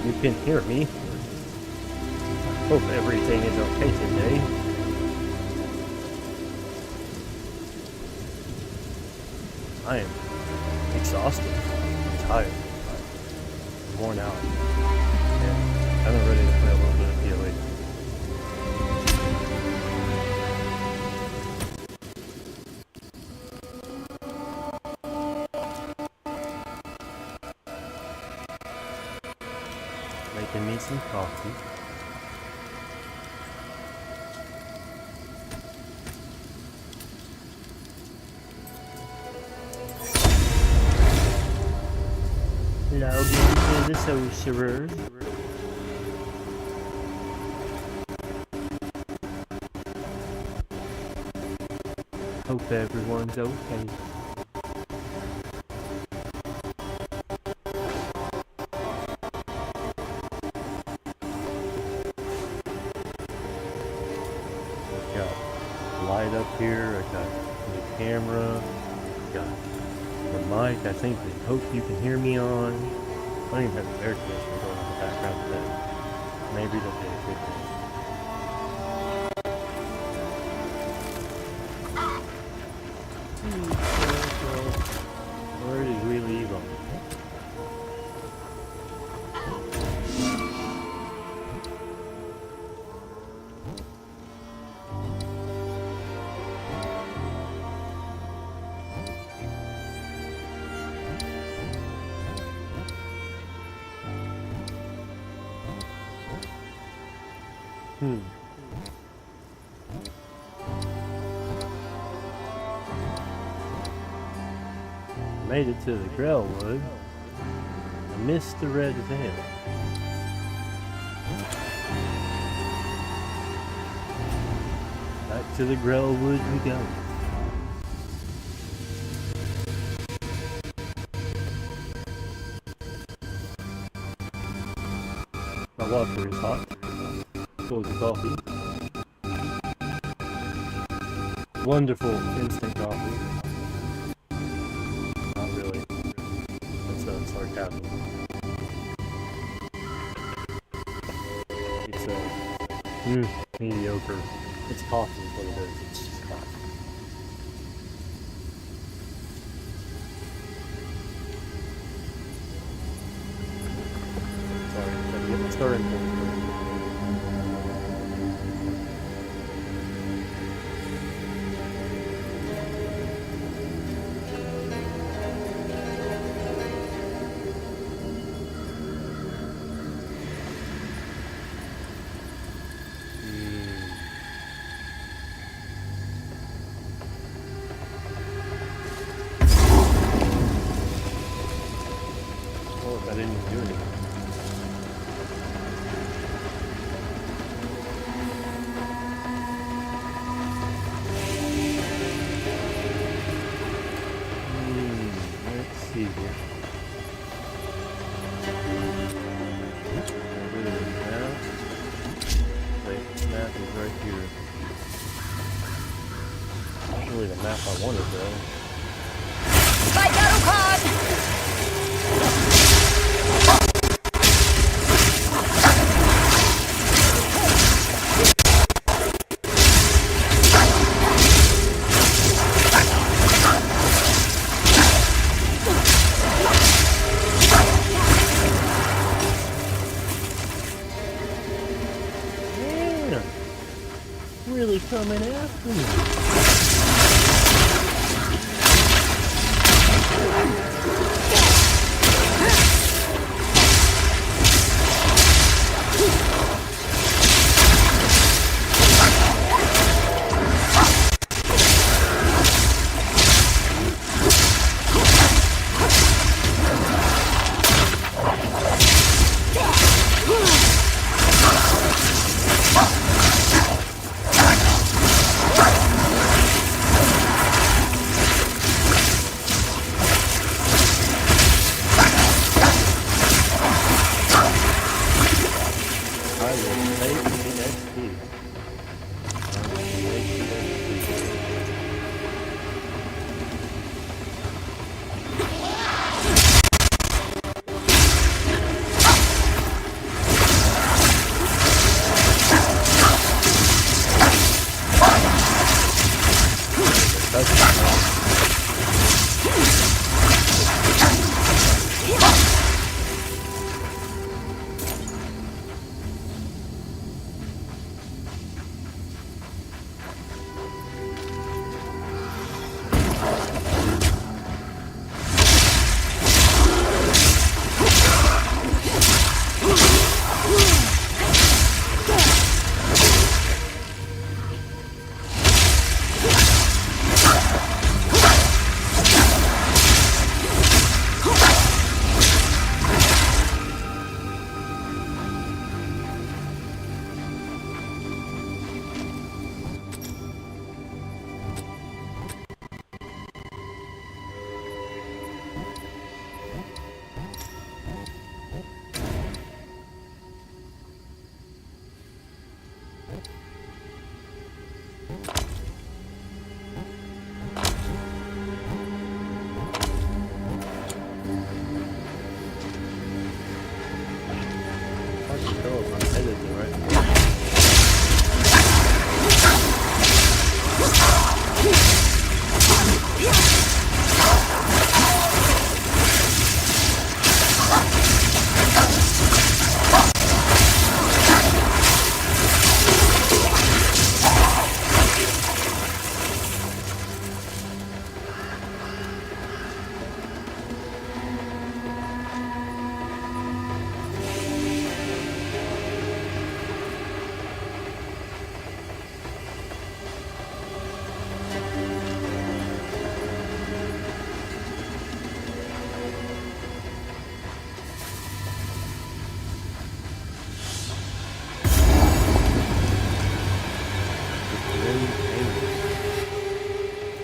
you can hear me. I hope everything is okay today. I am exhausted. I'm tired. I'm worn out. And I'm ready to play a little bit of PoE. Making me some coffee. Log into the sorcerer. Hope everyone's okay. Light up here, I got the camera, got the mic, I think they hope you can hear me on. I don't even have the air conditioner going on in the background today. Maybe that'll be a good thing. Where did we leave on? Made it to the Grellwood. I missed the red veil. Back to the Grellwood we go. My water is hot. So is the coffee. Wonderful instant coffee. Not really. That's sarcasm. It's mediocre. It's coffee is what it is. It's just coffee. Sorry, gotta get my starting point. I didn't even do anything. Let's see here. Wait, this map is right here. Not really the map I wanted though. Really coming after me.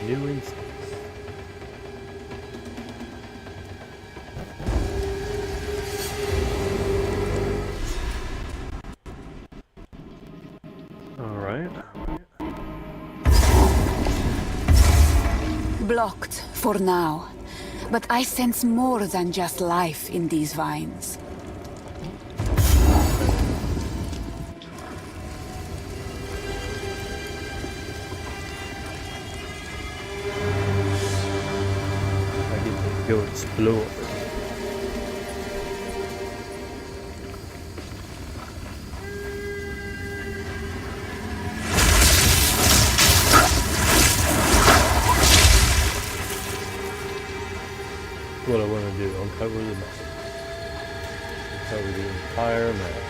New instance. Alright. Blocked for now, but I sense more than just life in these vines. I get to go explore. What I want to do, uncover the map. Uncover the entire map.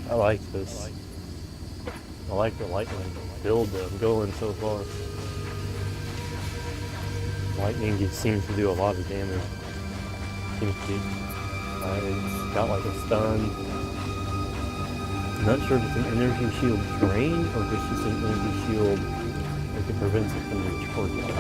I like this. I like the lightning build that I'm going so far. Lightning just seems to do a lot of damage. Seems to be. It's got like a stun. I'm not sure if it's an energy shield drain or if it's just an energy shield that prevents it from recharging.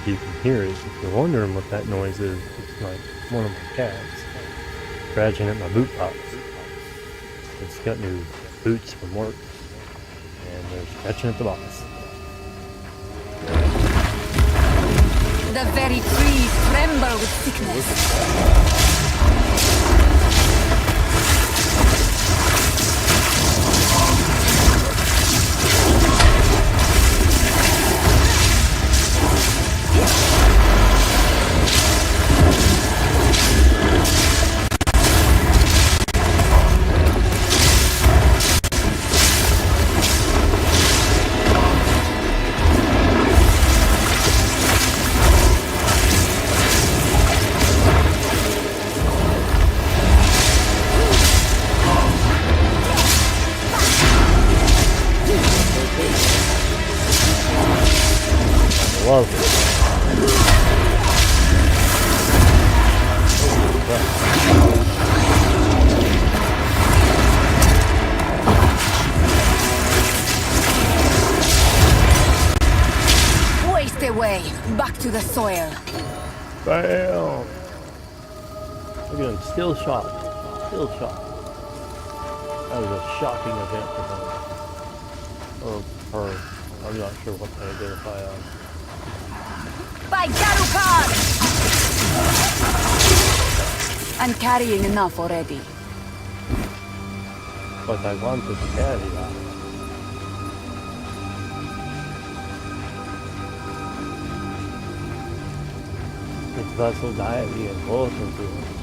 if you can hear it. If you're wondering what that noise is, it's like one of my cats scratching at my boot box. It's got new boots from work, and they're scratching at the box. The very trees tremble with sickness. Love it. Waste away, back to the soil. Bam! Look at him, still shot. Still shot. That was a shocking event for him. Or her. I'm not sure what they identify as. By Garukar! I'm carrying enough already. But I wanted to carry that. It's vessel diary and bulletin to it.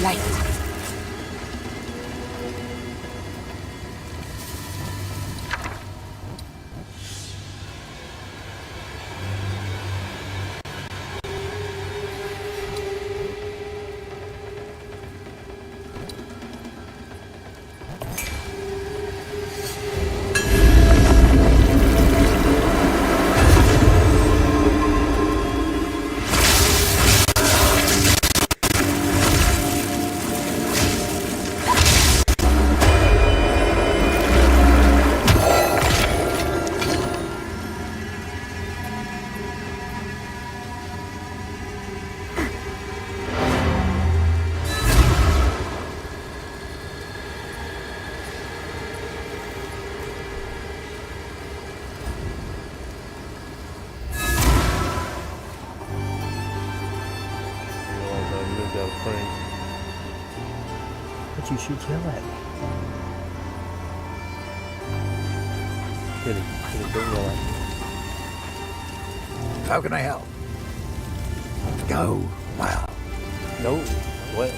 light. But you should yell at me. Kitty, don't yell at me. How can I help? Go well. No, what?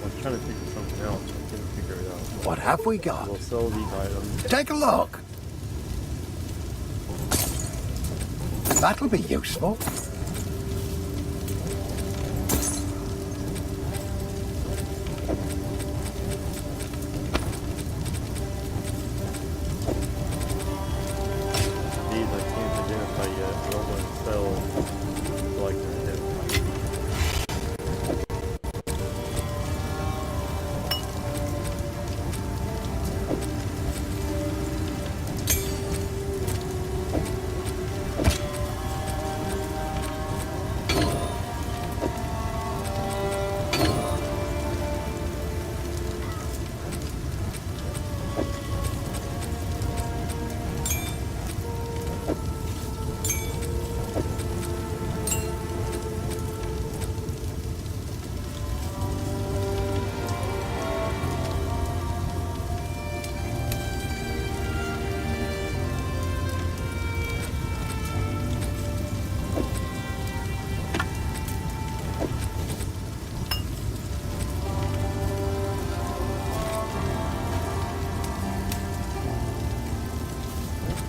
I'm trying to figure something out. I can't figure it out. What have we got? We'll sell these items. Take a look. That'll be useful. These I can't identify yet. I don't want to sell like they're identified.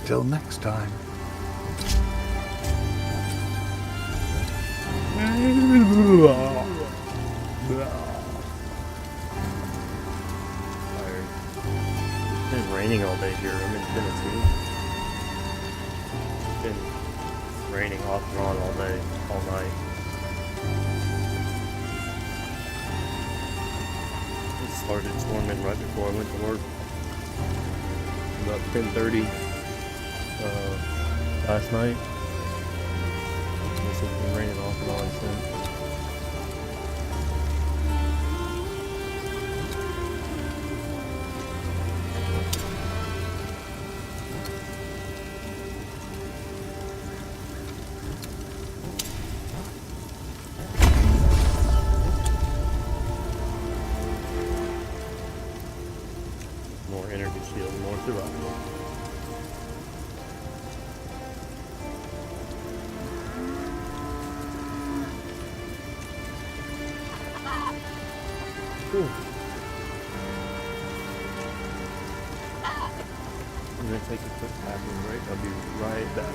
Till next time. Tired. It's been raining all day here. I'm in Tennessee. It's been raining off and on all day, all night. It started storming right before I went to work. About 10:30 last night. It's been raining off and on since. More energy shield, more survival. Cool. I'm gonna take a quick bathroom break. I'll be right back.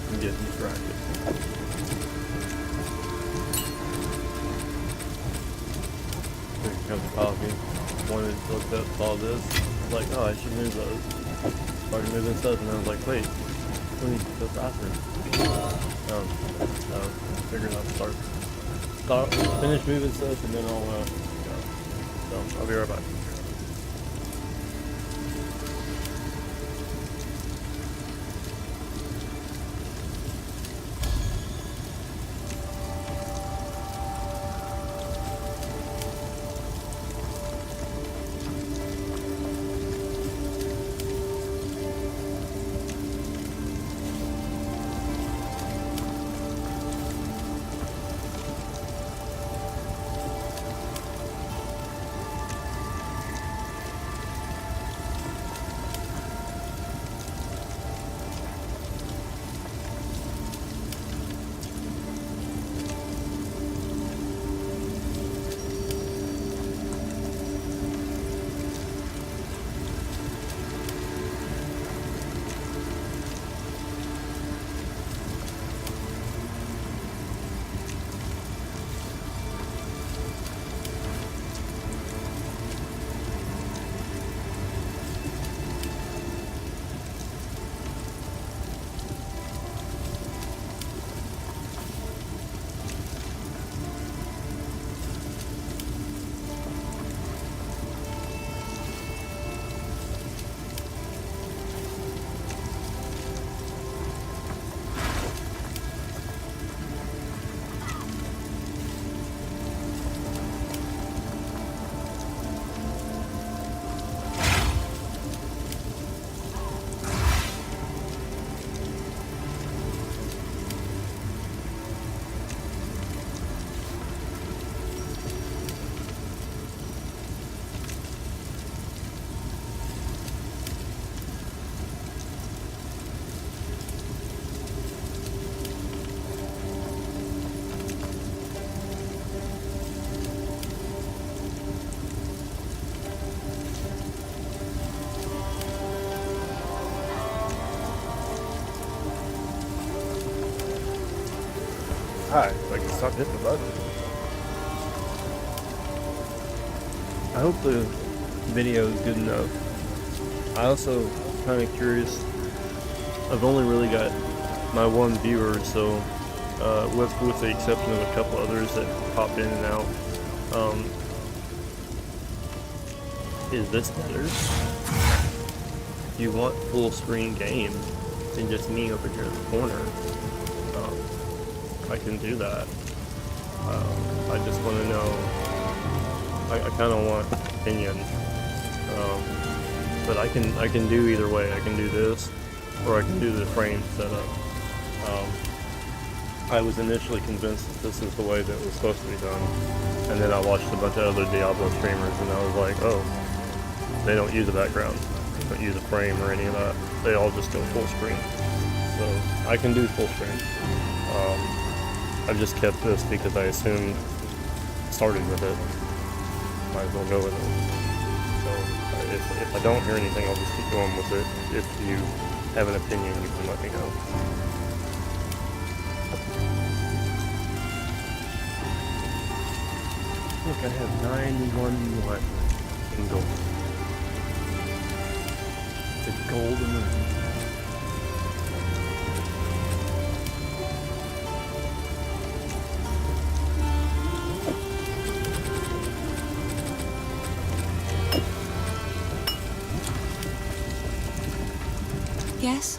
I'm getting distracted. Here comes the coffee. One that looked up, saw this. I was like, oh, I should move those. Started moving stuff, and I was like, wait, we need to go faster. So figured I'd finish moving stuff, and then I'll go. So I'll be right back. Hi, like stop hitting the button. I hope the video is good enough. I also kind of curious. I've only really got my one viewer, so with the exception of a couple others that pop in and out. Is this better? If you want full screen game than just me over here in the corner, I can do that. I just want to know. I kind of want opinion, but I can do either way. I can do this, or I can do the frame setup. I was initially convinced that this is the way that it was supposed to be done, and then I watched a bunch of other Diablo streamers, and I was like, oh, they don't use a background, they don't use a frame or any of that. They all just go full screen. So I can do full screen. I've just kept this because I assumed started with it. Might as well go with it. So if I don't hear anything, I'll just keep going with it. If you have an opinion, you can let me know. Look, I have 91 left in gold. The golden ring. Yes?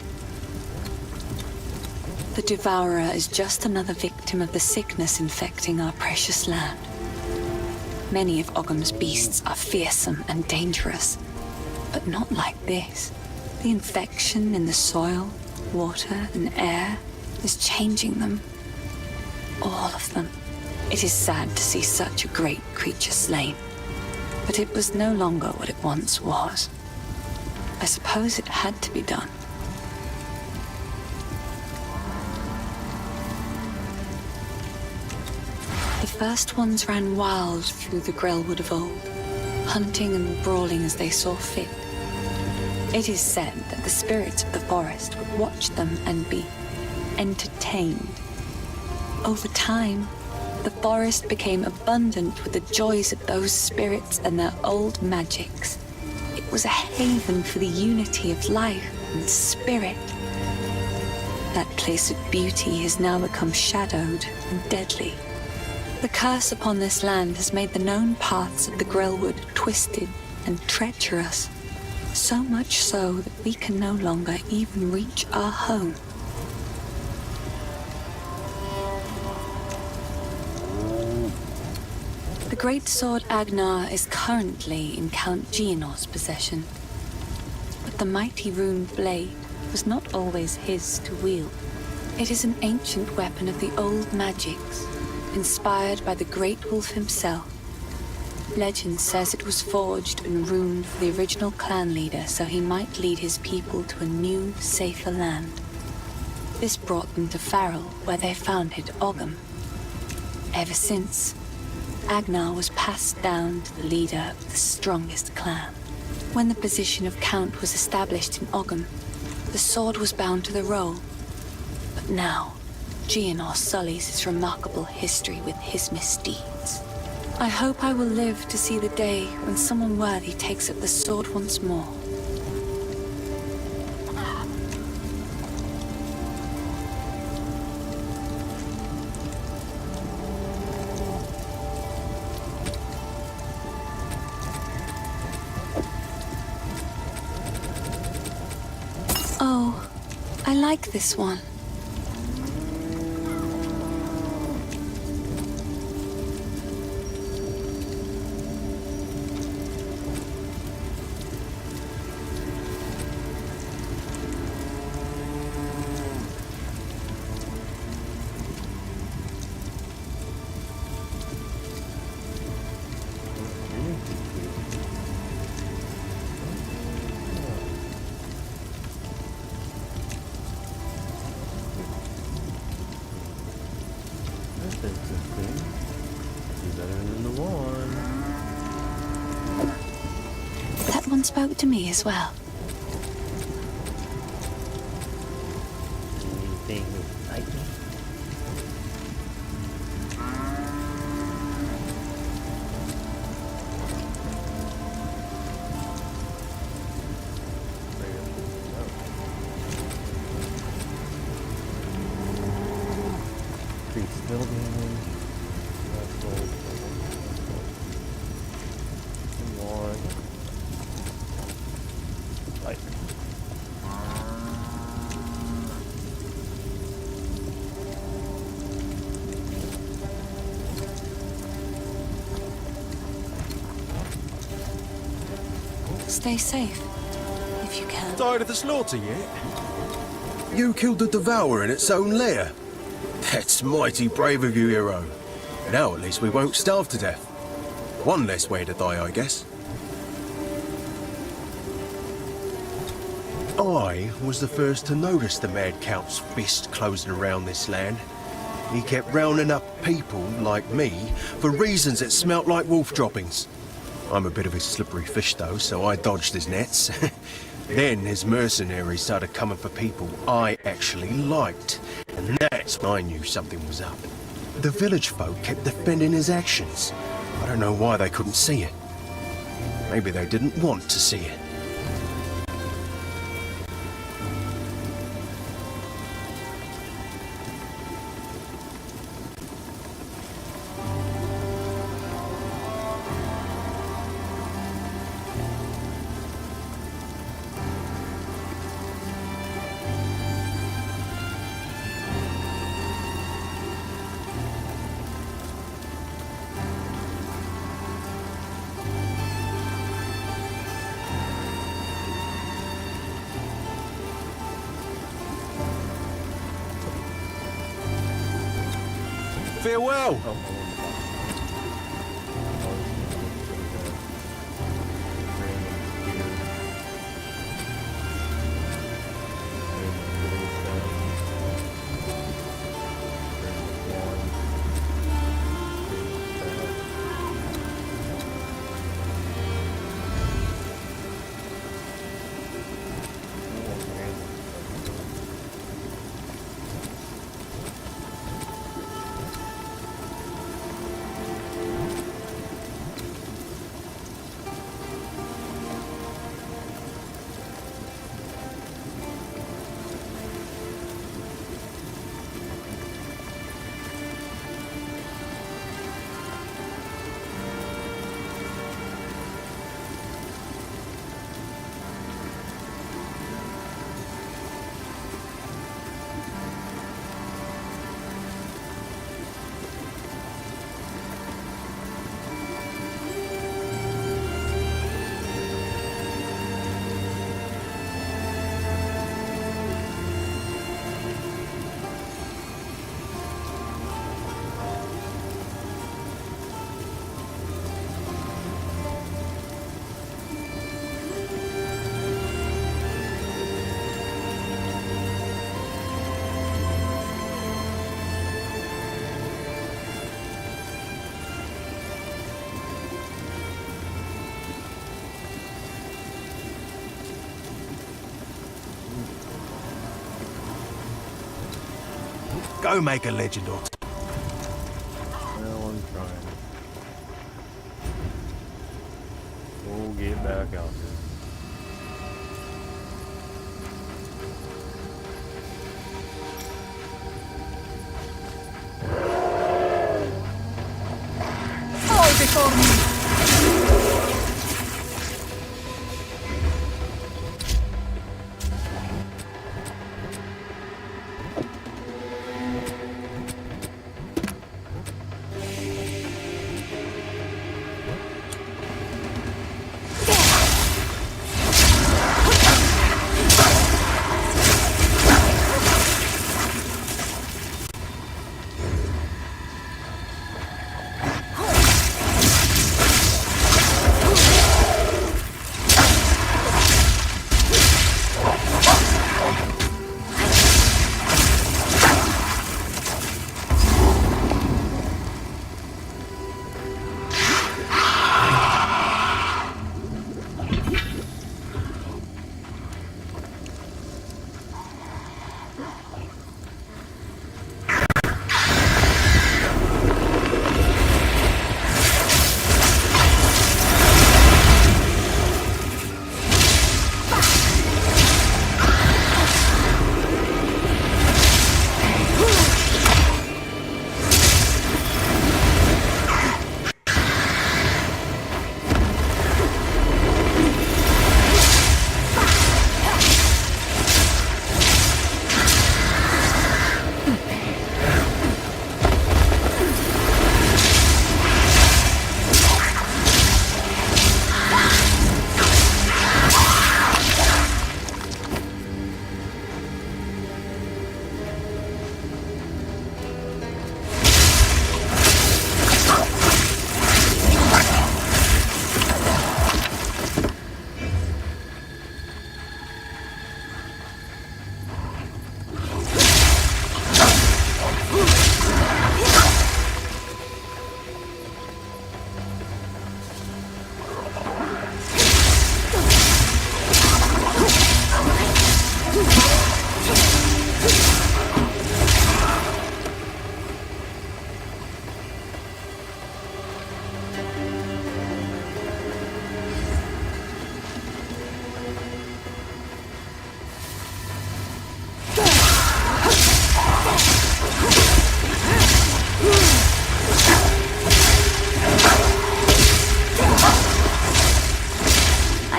The Devourer is just another victim of the sickness infecting our precious land. Many of Ogham's beasts are fearsome and dangerous, but not like this. The infection in the soil, water, and air is changing them. All of them. It is sad to see such a great creature slain, but it was no longer what it once was. I suppose it had to be done. The first ones ran wild through the Grellwood of old, hunting and brawling as they saw fit. It is said that the spirits of the forest would watch them and be entertained. Over time, the forest became abundant with the joys of those spirits and their old magics. It was a haven for the unity of life and spirit. That place of beauty has now become shadowed and deadly. The curse upon this land has made the known paths of the Grellwood twisted and treacherous, so much so that we can no longer even reach our home. The great sword Agnar is currently in Count Geonor's possession, but the mighty rune blade was not always his to wield. It is an ancient weapon of the old magics, inspired by the Great Wolf himself. Legend says it was forged and runed for the original clan leader so he might lead his people to a new, safer land. This brought them to Farrell, where they founded Ogham. Ever since, Agnar was passed down to the leader of the strongest clan. When the position of Count was established in Ogham, the sword was bound to the role. But now, Geonor sullies his remarkable history with his misdeeds. I hope I will live to see the day when someone worthy takes up the sword once more. Oh, I like this one. That one spoke to me as well. Anything like me? Stay safe, if you can. Tired of the slaughter yet? You killed the Devourer in its own lair. That's mighty brave of you, hero. Now at least we won't starve to death. One less way to die, I guess. I was the first to notice the Mad Count's fist closing around this land. He kept rounding up people like me for reasons that smelt like wolf droppings. I'm a bit of a slippery fish though, so I dodged his nets. Then his mercenaries started coming for people I actually liked, and that's when I knew something was up. The village folk kept defending his actions. I don't know why they couldn't see it. Maybe they didn't want to see it. Farewell! Go make a legend or two. Well, I'm trying. We'll get back out there. Fall before me!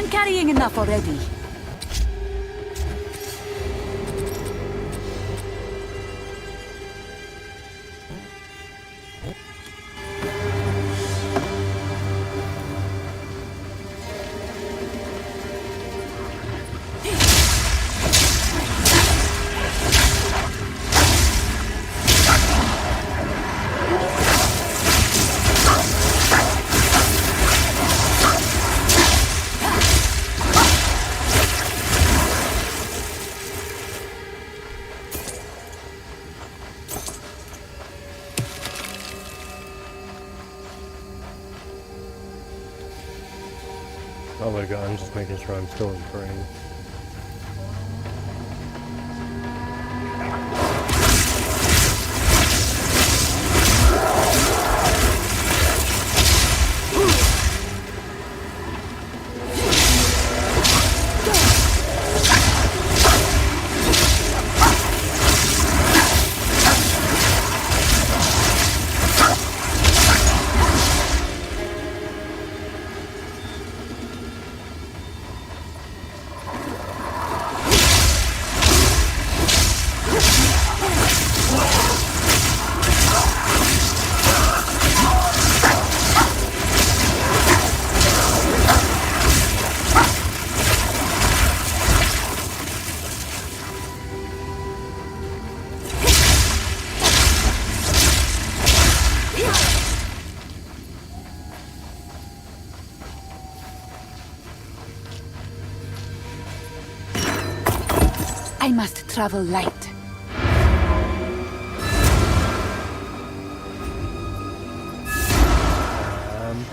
I'm carrying enough already. Oh my god, I'm just making sure I'm still in frame. I must travel light.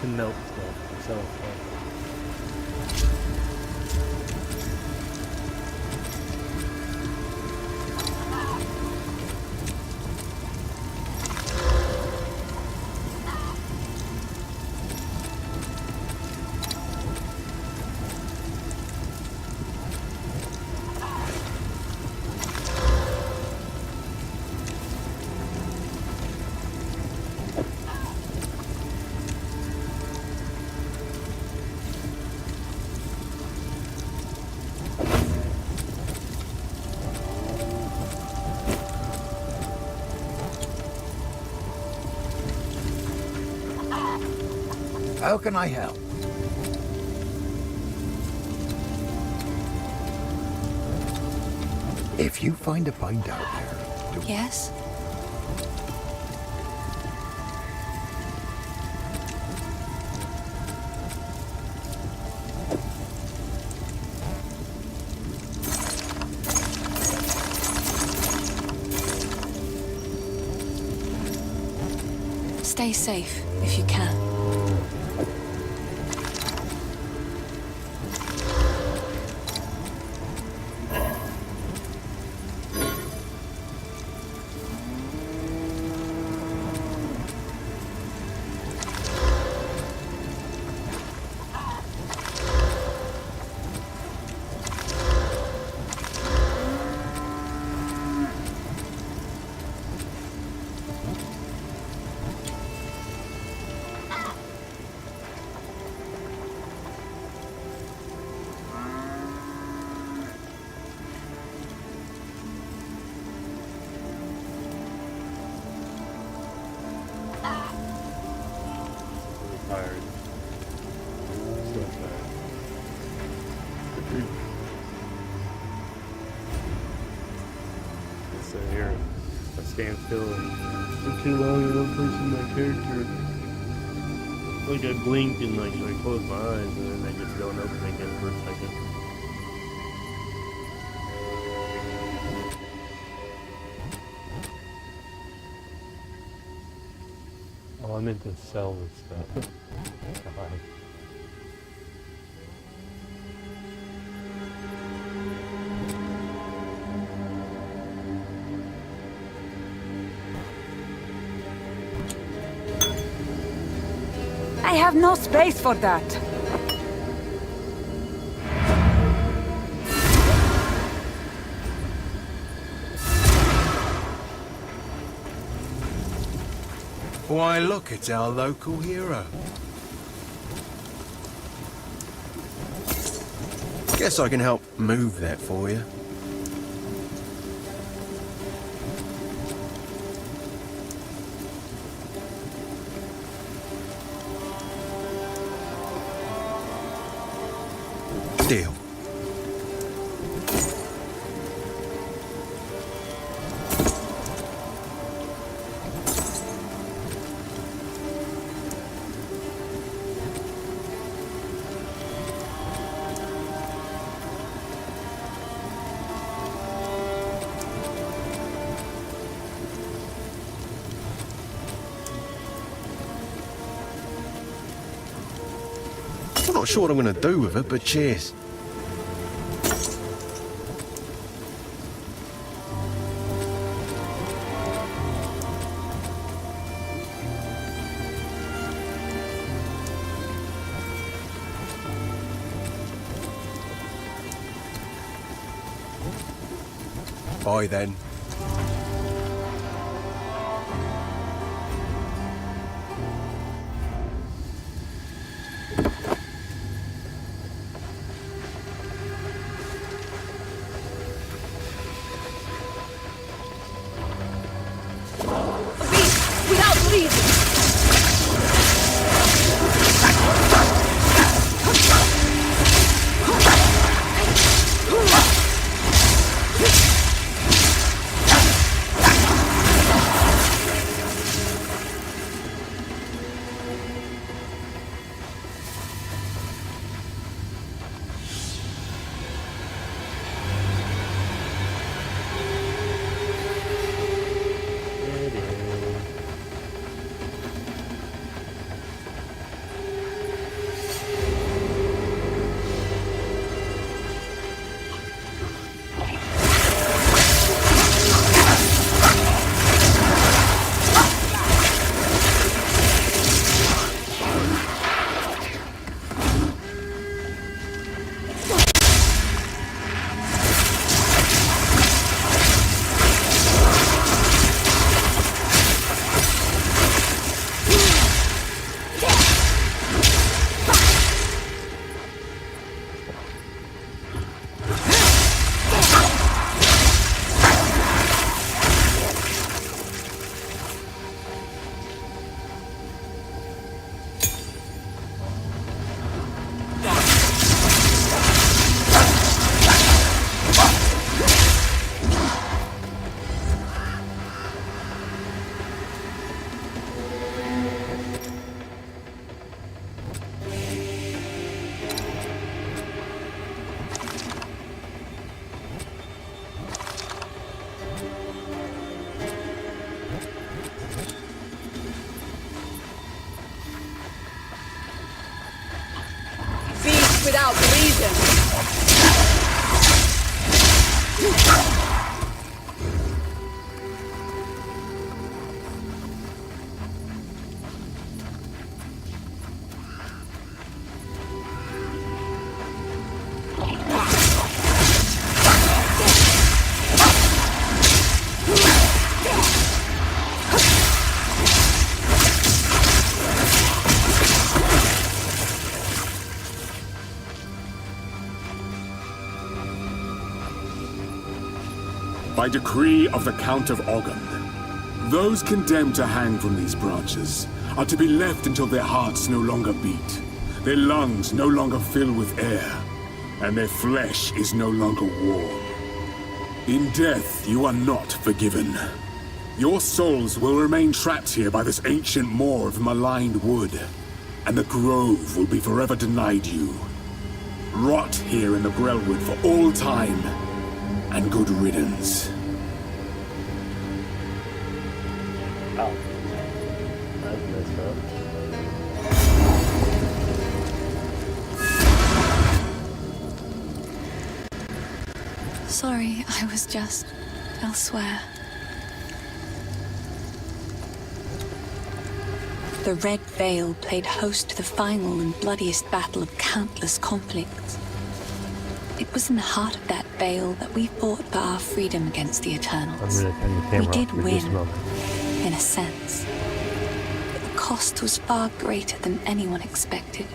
Can melt stuff myself. How can I help? If you find a find out there, Yes? Stay safe if you can. Tired. So tired. I sit here, I stand still and for too long I don't person my character. Like I blink and like I close my eyes and then they just don't open again for a second. Oh, I meant to sell this stuff. God. I have no space for that. Why, look, it's our local hero. Guess I can help move that for you. Deal. I'm not sure what I'm going to do with it, but cheers. Bye then. Without reason! Without reason. By decree of the Count of Ogden, those condemned to hang from these branches are to be left until their hearts no longer beat, their lungs no longer fill with air, and their flesh is no longer warm. In death, you are not forgiven. Your souls will remain trapped here by this ancient moor of maligned wood, and the grove will be forever denied you. Rot here in the Grelwood for all time, and good riddance. Oh. That's messed up. Sorry, I was just elsewhere. The Red Veil played host to the final and bloodiest battle of countless conflicts. It was in the heart of that veil that we fought for our freedom against the I'm Eternals. gonna turn the camera We did off for just a win, moment. in a sense. But the cost was far greater than anyone expected.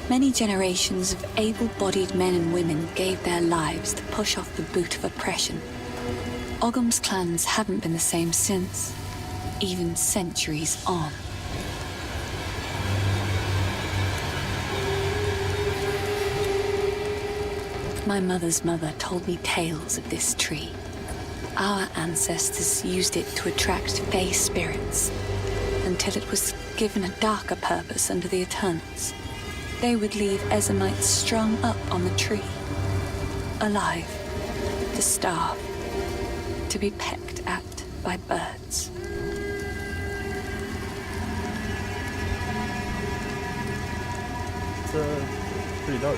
Many generations of able-bodied men and women gave their lives to push off the boot of oppression. Ogham's clans haven't been the same since, even centuries on. My mother's mother told me tales of this tree. Our ancestors used it to attract fey spirits, until it was given a darker purpose under the Eternals. They would leave Ezamites strung up on the tree, alive, to starve, to be pecked at by birds. It's pretty dark.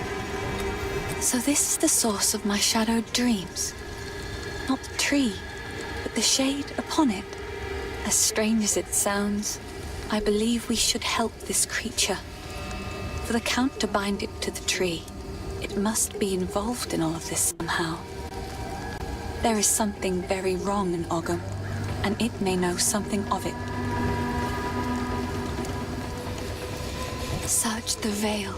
So this is the source of my shadowed dreams. Not the tree, but the shade upon it. As strange as it sounds, I believe we should help this creature. For the Count to bind it to the tree, it must be involved in all of this somehow. There is something very wrong in Ogham, and it may know something of it. Search the veil.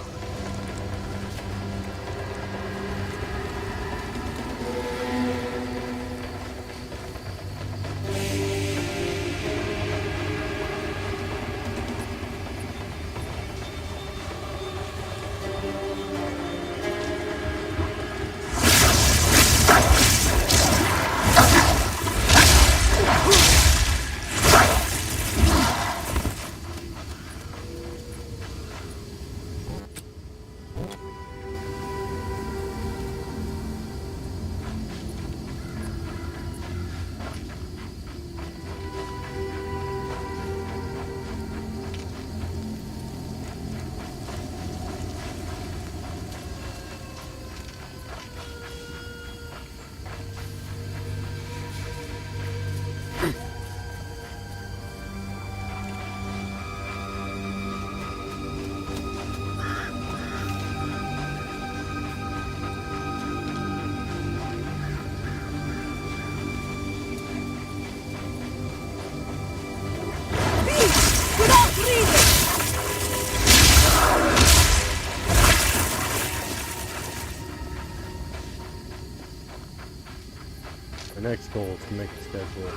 The next goal is to make a schedule.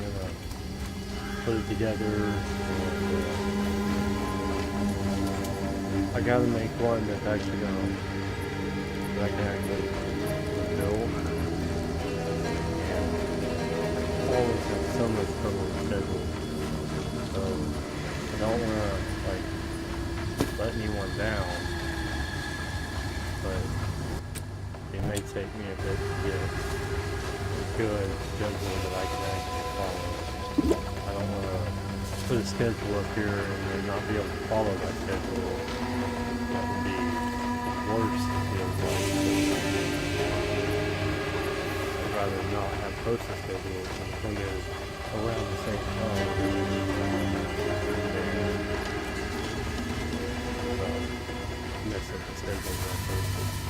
You know, put it together. And, I gotta make one that's actually gonna that I can actually build. And always have some of this on the schedule. So I don't wanna like let anyone down. But it may take me a bit to get good schedule that I can actually follow. I don't want to put a schedule up here and then not be able to follow that schedule. That would be worse, it feels like. I'd rather not have posted schedules and play it around the same time. And mess up the schedule that posted.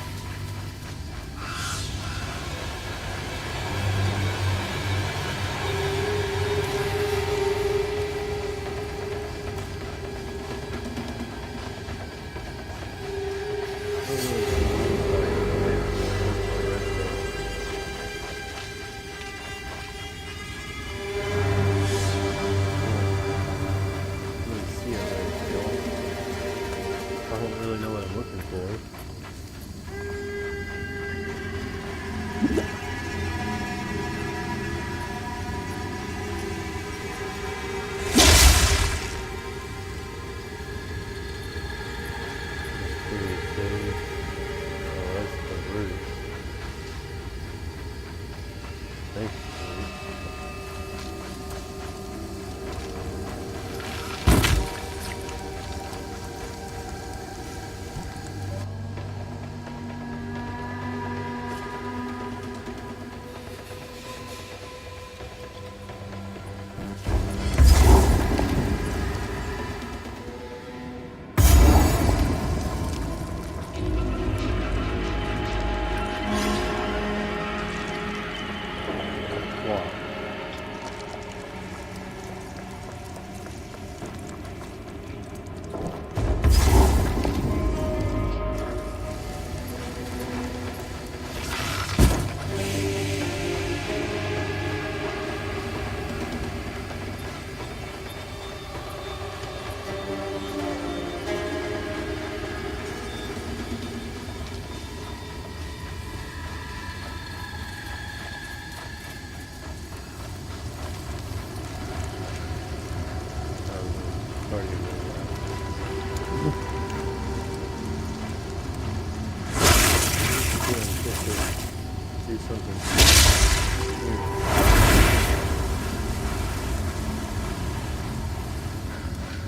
do something.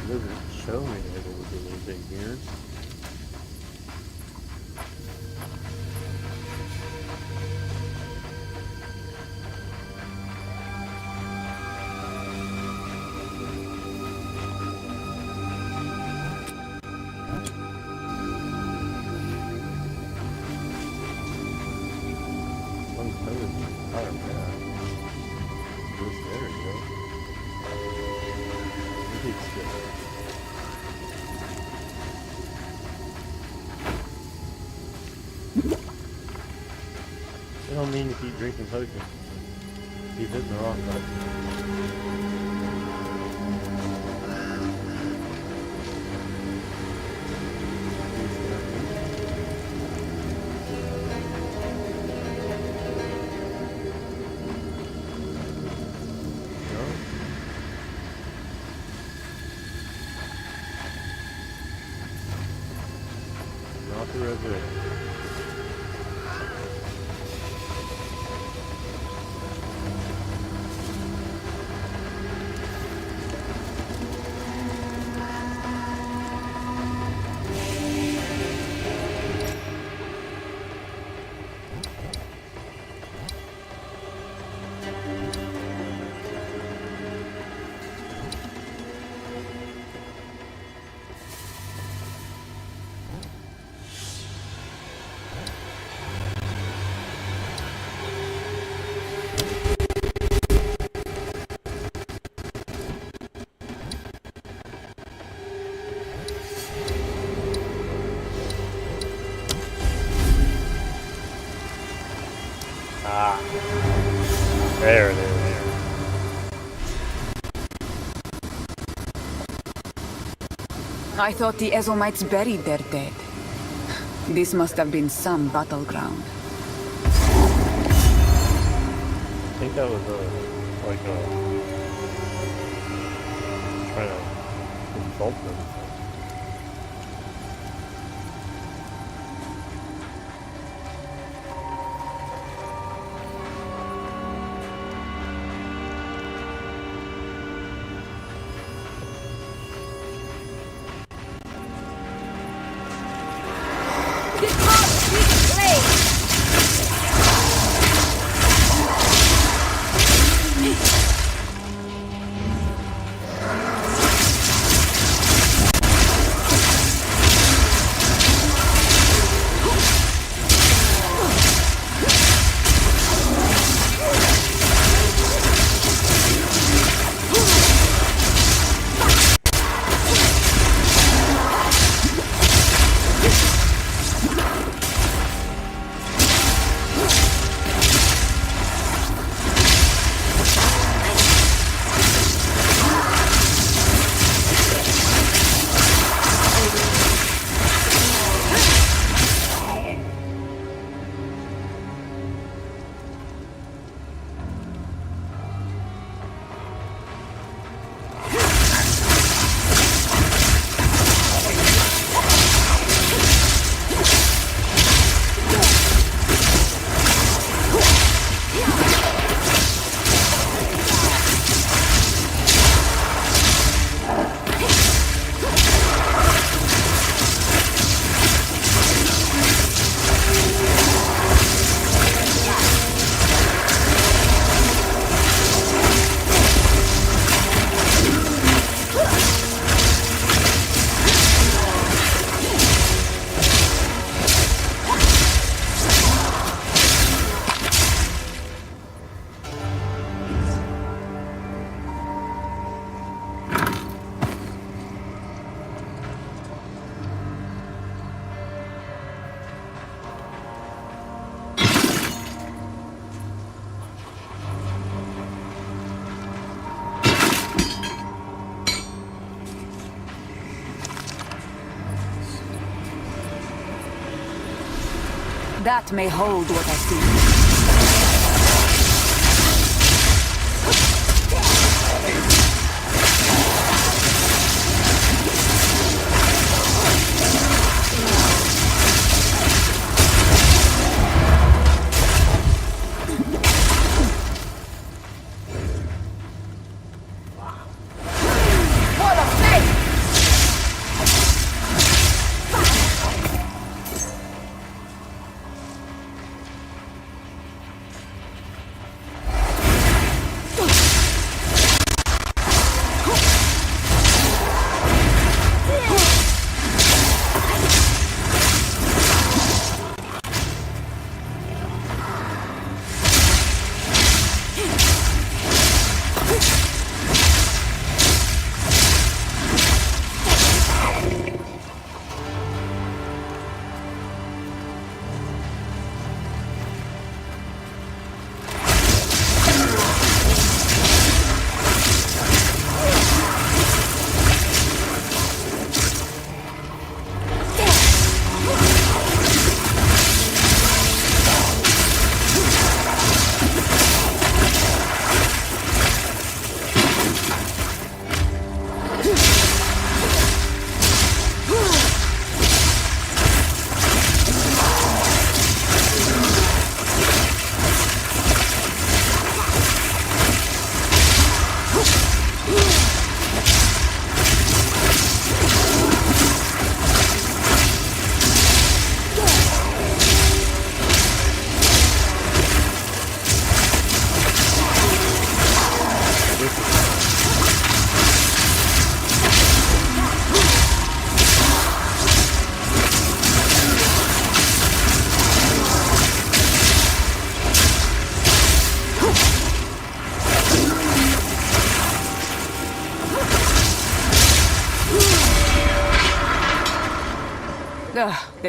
It doesn't show me that it would do anything here. I don't mean to keep drinking potions. Keep hitting the rock button. No? Not the resurrection. Ah, there. I thought the Ezomites buried their dead. This must have been some battleground. I think that was trying to insult them. That may hold what I see.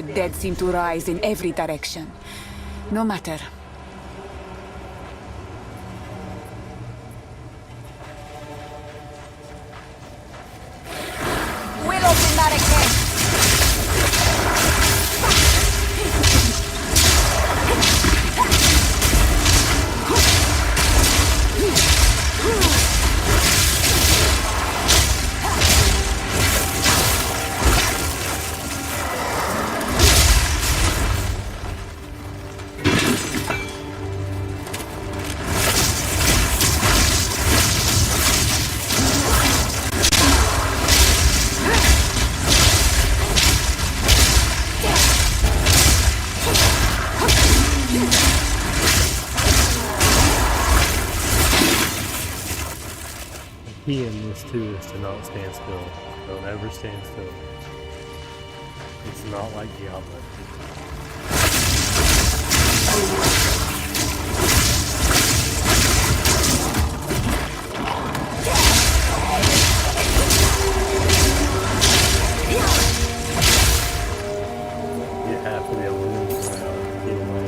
the dead seem to rise in every direction. No matter. We'll open that again. Key in this too is to not stand still. Don't ever stand still. It's not like Diablo. You have to be able to move around and get away.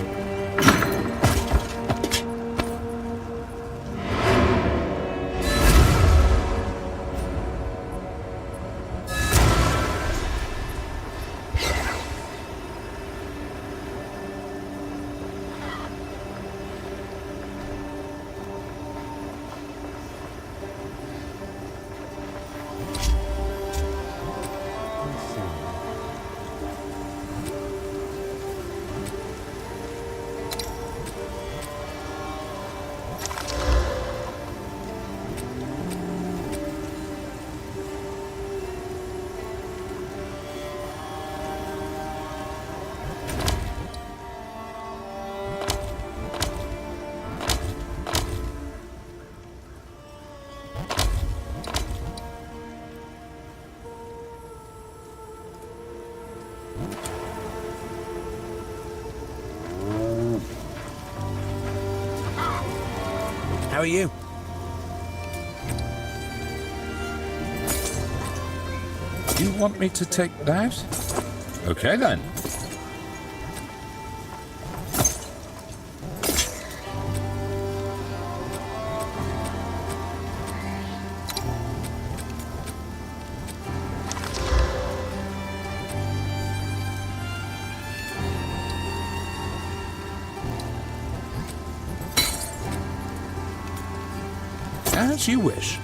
How are you? You want me to take that? Okay then. As you wish.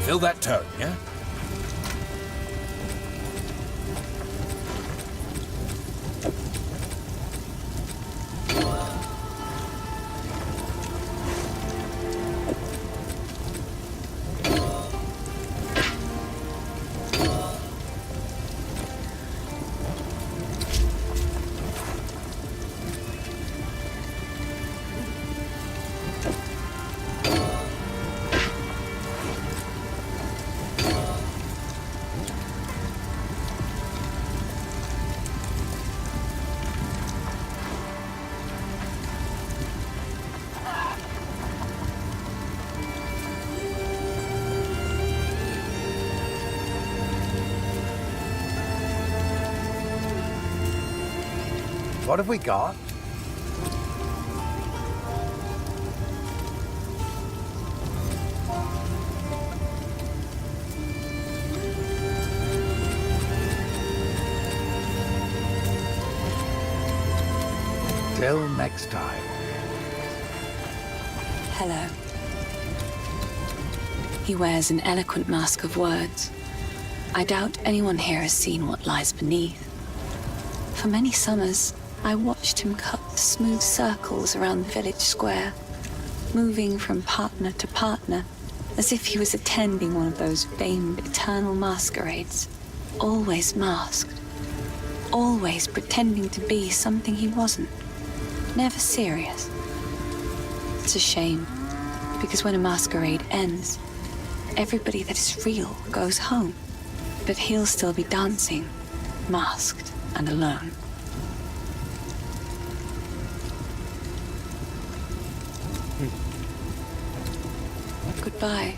Fill that tone, yeah? What have we got? Till next time. Hello. He wears an eloquent mask of words. I doubt anyone here has seen what lies beneath. For many summers, I watched him cut smooth circles around the village square, moving from partner to partner, as if he was attending one of those famed eternal masquerades, always masked. always pretending to be something he wasn't. Never serious. It's a shame, because when a masquerade ends, everybody that is real goes home. But he'll still be dancing, masked and alone. Goodbye.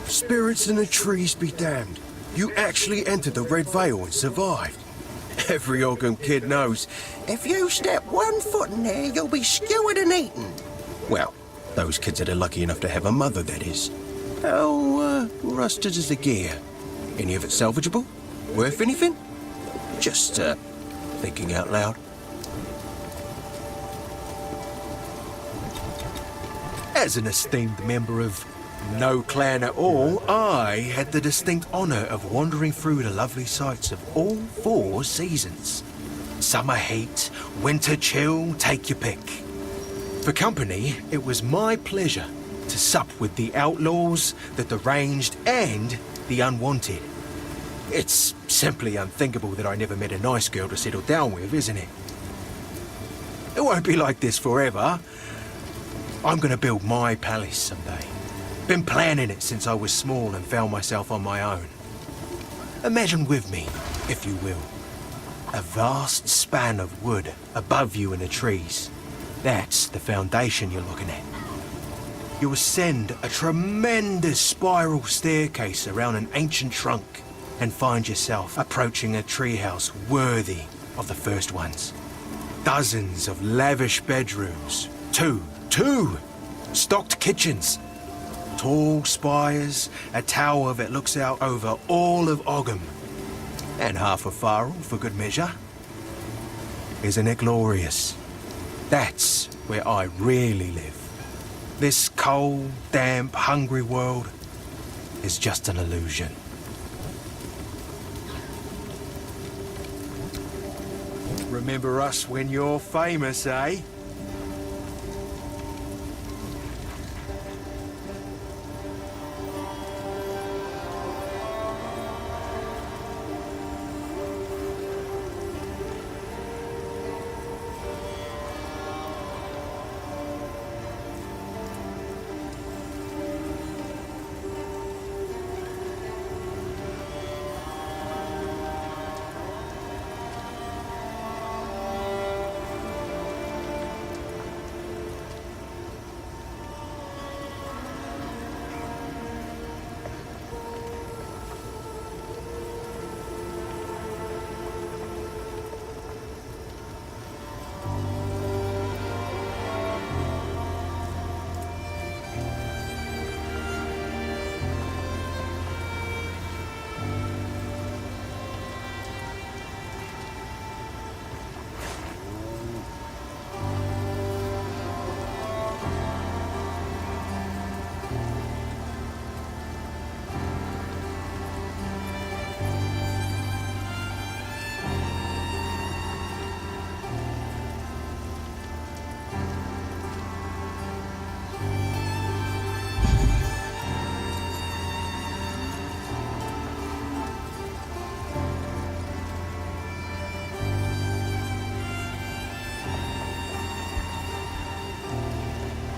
Spirits in the trees be damned. You actually entered the Red Veil and survived. Every Ogham kid knows, if you step 1 foot in there, you'll be skewered and eaten. Well, those kids that are lucky enough to have a mother, that is. How, rusted is the gear? Any of it salvageable? Worth anything? Just, thinking out loud. As an esteemed member of no clan at all, I had the distinct honour of wandering through the lovely sights of all 4 seasons. Summer heat, winter chill, take your pick. For company, it was my pleasure to sup with the outlaws, the deranged, and the unwanted. It's simply unthinkable that I never met a nice girl to settle down with, isn't it? It won't be like this forever. I'm gonna build my palace someday. Been planning it since I was small and found myself on my own. Imagine with me, if you will, a vast span of wood above you in the trees. That's the foundation you're looking at. You ascend a tremendous spiral staircase around an ancient trunk and find yourself approaching a treehouse worthy of the first ones. Dozens of lavish bedrooms, two stocked kitchens, tall spires, a tower that looks out over all of Ogham, and half a Farrell for good measure. Isn't it glorious? That's where I really live. This cold, damp, hungry world is just an illusion. Remember us when you're famous, eh?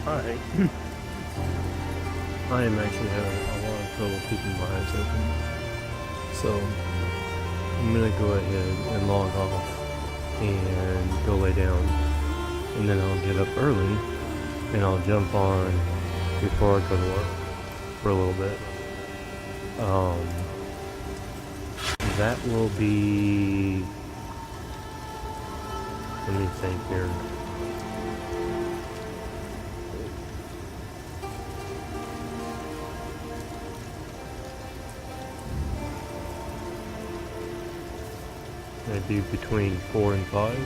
Alright. I am actually having a lot of trouble keeping my eyes open. So, I'm gonna go ahead and log off and go lay down. And then I'll get up early and I'll jump on before I go to work for a little bit. That will be... Let me think here. Maybe between 4 and 5.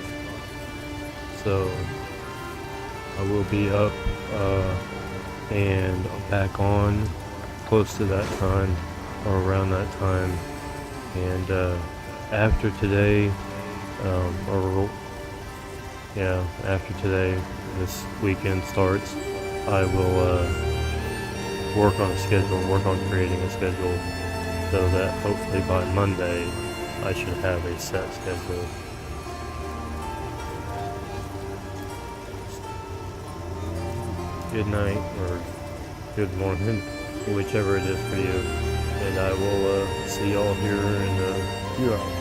So I will be up and back on close to that time or around that time. And after today, after today, this weekend starts, I will work on a schedule, work on creating a schedule so that hopefully by Monday I should have a set schedule. Good night, or good morning, whichever it is for you. And I will see y'all here in a few hours.